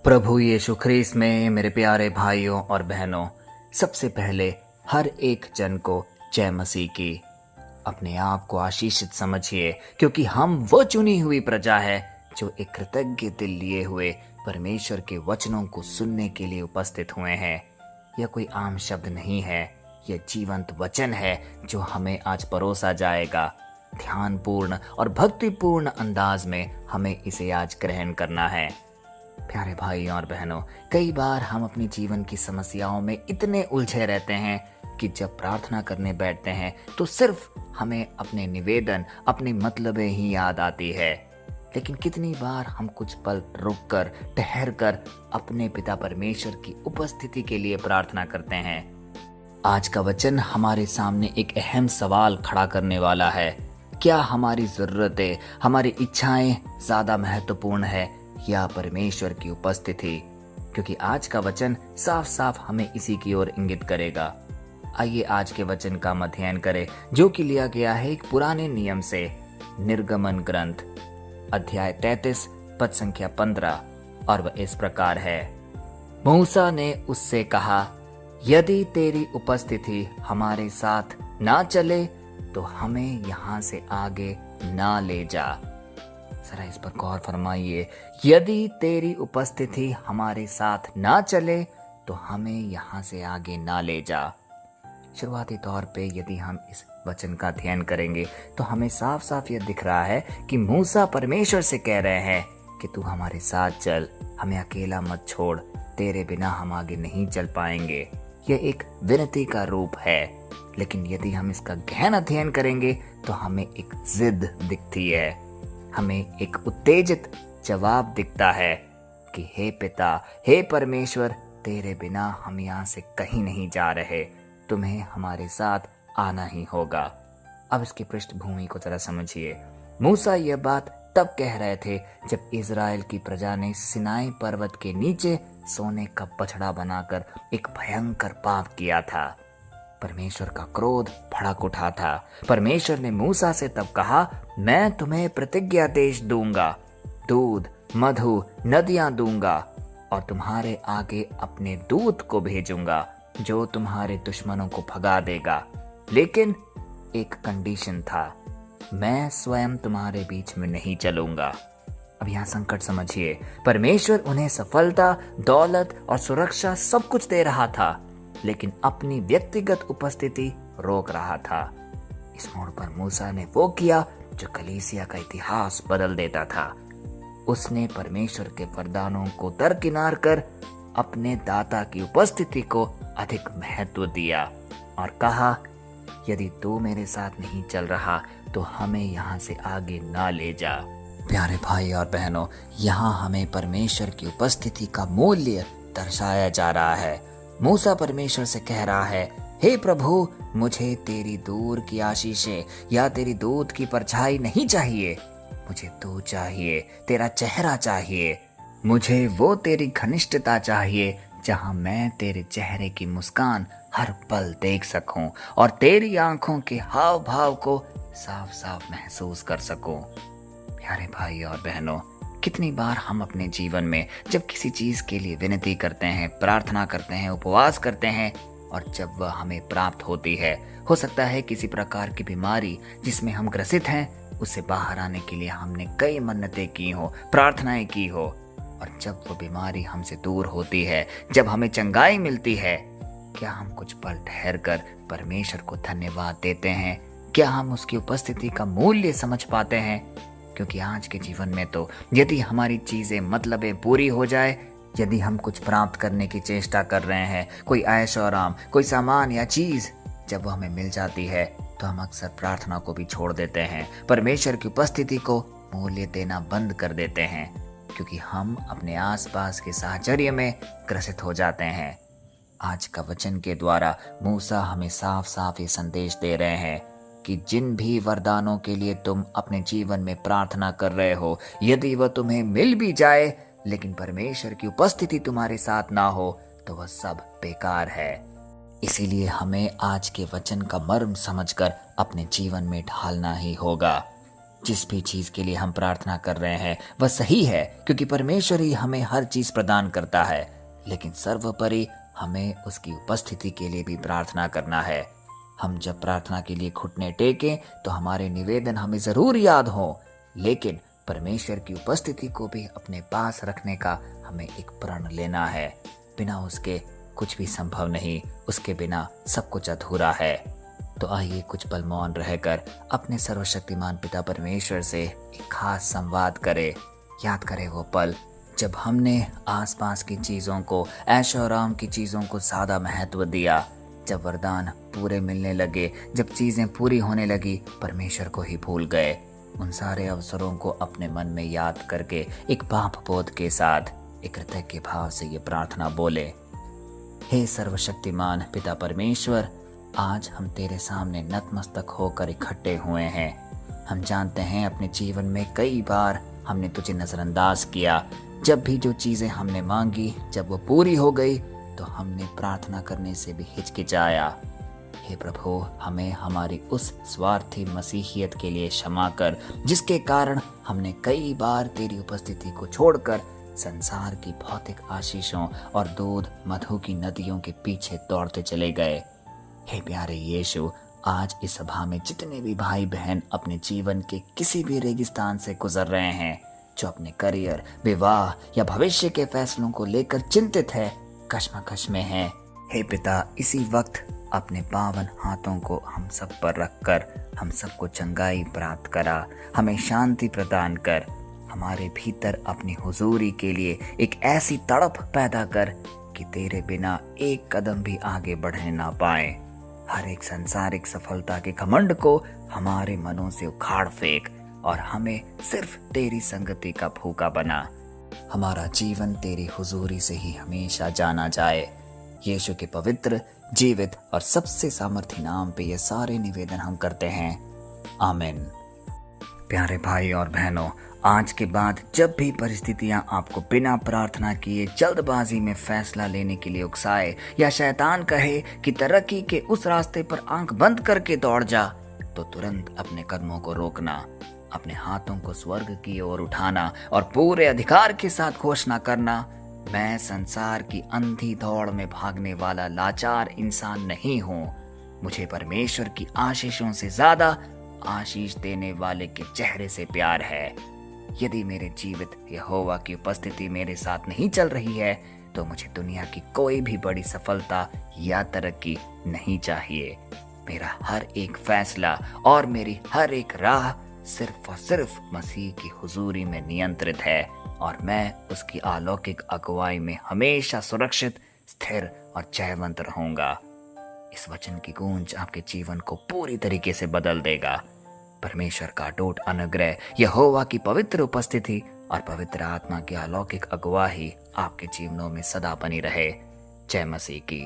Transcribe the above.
प्रभु यीशु ख्रीस्त में मेरे प्यारे भाइयों और बहनों, सबसे पहले हर एक जन को जय मसीह की। अपने आप को आशीषित समझिए, क्योंकि हम वो चुनी हुई प्रजा है जो एक कृतज्ञ दिल लिए हुए परमेश्वर के वचनों को सुनने के लिए उपस्थित हुए हैं। यह कोई आम शब्द नहीं है, यह जीवंत वचन है जो हमें आज परोसा जाएगा। ध्यानपूर्ण और भक्तिपूर्ण अंदाज में हमें इसे आज ग्रहण करना है। प्यारे भाइयों और बहनों, कई बार हम अपने जीवन की समस्याओं में इतने उलझे रहते हैं कि जब प्रार्थना करने बैठते हैं तो सिर्फ हमें अपने निवेदन, अपनी मतलबें ही याद आती है। लेकिन कितनी बार हम कुछ पल रुककर, ठहरकर अपने पिता परमेश्वर की उपस्थिति के लिए प्रार्थना करते हैं। आज का वचन हमारे सामने एक अहम सवाल खड़ा करने वाला है। क्या हमारी ज़रूरतें, हमारी इच्छाएं ज़्यादा महत्वपूर्ण है या परमेश्वर की उपस्थिति? क्योंकि आज का वचन साफ साफ हमें इसी की ओर इंगित करेगा। आइए आज के वचन का अध्ययन करें, जो कि लिया गया है एक पुराने नियम से, निर्गमन ग्रंथ अध्याय 33 पद संख्या 15, और वह इस प्रकार है। मूसा ने उससे कहा, यदि तेरी उपस्थिति हमारे साथ ना चले तो हमें यहाँ से आगे ना ले जा। जरा इस पर गौर फरमाइए। यदि तेरी उपस्थिति हमारे साथ ना चले तो हमें यहाँ से आगे ना ले जा। शुरुआती तौर पे यदि हम इस वचन का अध्ययन करेंगे तो हमें साफ साफ यह दिख रहा है कि मूसा परमेश्वर से कह रहे हैं कि तू हमारे साथ चल, हमें अकेला मत छोड़, तेरे बिना हम आगे नहीं चल पाएंगे। यह एक विनती का रूप है, लेकिन यदि हम इसका गहन अध्ययन करेंगे तो हमें एक जिद दिखती है, हमें एक उत्तेजित जवाब दिखता है कि हे पिता, हे परमेश्वर, तेरे बिना हम यहाँ से कहीं नहीं जा रहे, तुम्हें हमारे साथ आना ही होगा। अब इसकी पृष्ठभूमि को जरा समझिए। मूसा यह बात तब कह रहे थे जब इज़राइल की प्रजा ने सिनाई पर्वत के नीचे सोने का बछड़ा बनाकर एक भयंकर पाप किया था। परमेश्वर का क्रोध भड़क उठा था। परमेश्वर ने मूसा से तब कहा, मैं तुम्हें प्रतिज्ञा देश दूंगा, दूध, मधु, नदियां दूंगा और तुम्हारे आगे अपने दूत को भेजूंगा जो तुम्हारे दुश्मनों को भगा देगा। लेकिन एक कंडीशन था, मैं स्वयं तुम्हारे बीच में नहीं चलूंगा। अब यहाँ संकट समझिए। परमेश्वर उन्हें सफलता, दौलत और सुरक्षा सब कुछ दे रहा था, लेकिन अपनी व्यक्तिगत उपस्थिति रोक रहा था। इस मोड़ पर मूसा ने वो किया जो कलीसिया का इतिहास बदल देता था। उसने परमेश्वर के वरदानों को दरकिनार कर अपने दाता की उपस्थिति को अधिक महत्व दिया और कहा, यदि तू मेरे साथ नहीं चल रहा तो हमें यहाँ से आगे ना ले जा। प्यारे भाई और बहनों, यहाँ हमें परमेश्वर की उपस्थिति का मूल्य दर्शाया जा रहा है। मूसा परमेश्वर से कह रहा है, हे प्रभु, मुझे तेरी दूर की आशीषें या तेरी दूध की परछाई नहीं चाहिए, मुझे तू चाहिए, तेरा चेहरा चाहिए, मुझे वो तेरी घनिष्ठता चाहिए जहां मैं तेरे चेहरे की मुस्कान हर पल देख सकूं और तेरी आंखों के हाव भाव को साफ साफ महसूस कर सकूं। प्यारे भाई और बहनों, कितनी बार हम अपने जीवन में जब किसी चीज के लिए विनती करते हैं, प्रार्थना करते हैं, उपवास करते हैं और जब वह हमें प्राप्त होती है, हो सकता है किसी प्रकार की बीमारी जिसमें हम ग्रसित हैं, उससे बाहर आने के लिए हमने कई मन्नतें की हो, प्रार्थनाएं की हो, और जब वो बीमारी हमसे दूर होती है, जब हमें चंगाई मिलती है, क्या हम कुछ पल ठहर कर परमेश्वर को धन्यवाद देते हैं? क्या हम उसकी उपस्थिति का मूल्य समझ पाते हैं? क्योंकि आज के जीवन में तो यदि हमारी चीजें, मतलबें पूरी हो जाए, यदि हम कुछ प्राप्त करने की चेष्टा कर रहे हैं, कोई ऐश और आराम, कोई सामान या चीज जब वो हमें मिल जाती है तो हम अक्सर प्रार्थना को भी छोड़ देते हैं, परमेश्वर की उपस्थिति को मूल्य देना बंद कर देते हैं, क्योंकि हम अपने आसपास के साहचर्य में ग्रसित हो जाते हैं। आज का वचन के द्वारा मूसा हमें साफ साफ ये संदेश दे रहे हैं कि जिन भी वरदानों के लिए तुम अपने जीवन में प्रार्थना कर रहे हो, यदि वह तुम्हें मिल भी जाए, लेकिन परमेश्वर की उपस्थिति तुम्हारे साथ ना हो तो वह सब बेकार है। इसीलिए हमें आज के वचन का मर्म समझकर अपने जीवन में ढालना ही होगा। जिस भी चीज के लिए हम प्रार्थना कर रहे हैं वह सही है, क्योंकि परमेश्वर ही हमें हर चीज प्रदान करता है। लेकिन सर्वोपरि हमें उसकी उपस्थिति के लिए भी प्रार्थना करना है। हम जब प्रार्थना के लिए घुटने टेकें तो हमारे निवेदन हमें जरूर याद हो, लेकिन परमेश्वर की उपस्थिति को भी अपने पास रखने का हमें एक प्रण लेना है। बिना उसके कुछ भी संभव नहीं, उसके बिना सब कुछ अधूरा है। तो आइए कुछ पल मौन रहकर अपने सर्वशक्तिमान पिता परमेश्वर से एक खास संवाद करें। याद करें वो पल जब हमने आसपास की चीज़ों को, ऐशो आराम की चीज़ों को ज़्यादा महत्व दिया, जब वरदान पूरे मिलने लगे, जब चीज़ें पूरी होने लगी, परमेश्वर को ही भूल गए। उन सारे अवसरों को अपने मन में याद करके एक पाप बोध के साथ एक कृतज्ञ भाव से ये प्रार्थना बोले। हे सर्वशक्तिमान पिता परमेश्वर, आज हम तेरे सामने नतमस्तक होकर इकट्ठे हुए हैं। हम जानते हैं अपने जीवन में कई बार हमने तुझे नजरअंदाज किया। जब भी जो चीजें हमने मांगी, जब वो पूरी हो गई तो हमने प्रार्थना करने से भी हिचकिचाया। हे प्रभु, हमें हमारी उस स्वार्थी मसीहियत के लिए क्षमा कर, जिसके कारण हमने कई बार तेरी उपस्थिति को छोड़कर संसार की भौतिक आशीषों और दूध मधु की नदियों के पीछे दौड़ते चले गए। हे प्यारे यीशु, आज इस सभा में जितने भी भाई बहन अपने जीवन के किसी भी रेगिस्तान से गुजर रहे हैं, जो अपने करियर, विवाह या भविष्य के फैसलों को लेकर चिंतित है, कश्मकश में है, हे पिता, इसी वक्त अपने पावन हाथों को हम सब पर रखकर हम सबको चंगाई प्राप्त करा, हमें शांति प्रदान कर, हमारे भीतर अपनी हुजूरी के लिए एक ऐसी तड़प पैदा कर कि तेरे बिना एक कदम भी आगे बढ़ने ना पाए। हर एक सांसारिक सफलता के घमंड को हमारे मनों से उखाड़ फेंक और हमें सिर्फ तेरी संगति का भूखा बना। हमारा जीवन तेरी हुजूरी से ही हमेशा जाना जाए। यीशु के पवित्र, जीवित और सबसे सामर्थी नाम पे ये सारे निवेदन हम करते हैं। आमीन। प्यारे भाई और बहनों, आज के बाद जब भी परिस्थितियां आपको बिना प्रार्थना किए जल्दबाजी में फैसला लेने के लिए उकसाए, या शैतान कहे कि तरक्की के उस रास्ते पर आंख बंद करके दौड़ जा, तो तुरंत अपने कदमों को रोकना, अपने हाथों को स्वर्ग की ओर उठाना और पूरे अधिकार के साथ घोषणा करना, मैं संसार की अंधी दौड़ में भागने वाला लाचार इंसान नहीं हूँ। मुझे परमेश्वर की आशीषों से ज्यादा आशीष देने वाले के चेहरे से प्यार है। यदि मेरे जीवित यहोवा की उपस्थिति मेरे साथ नहीं चल रही है, तो मुझे दुनिया की कोई भी बड़ी सफलता या तरक्की नहीं चाहिए। मेरा हर एक फैसला और मेरी हर एक राह सिर्फ और सिर्फ मसीह की हुजूरी में नियंत्रित है, और मैं उसकी अलौकिक अगुवाई में हमेशा सुरक्षित, स्थिर और जयवंत रहूंगा। इस वचन की गूंज आपके जीवन को पूरी तरीके से बदल देगा। परमेश्वर का अटूट अनुग्रह, यहोवा की पवित्र उपस्थिति और पवित्र आत्मा की अलौकिक अगुवाई आपके जीवनों में सदा बनी रहे। जय मसीह की।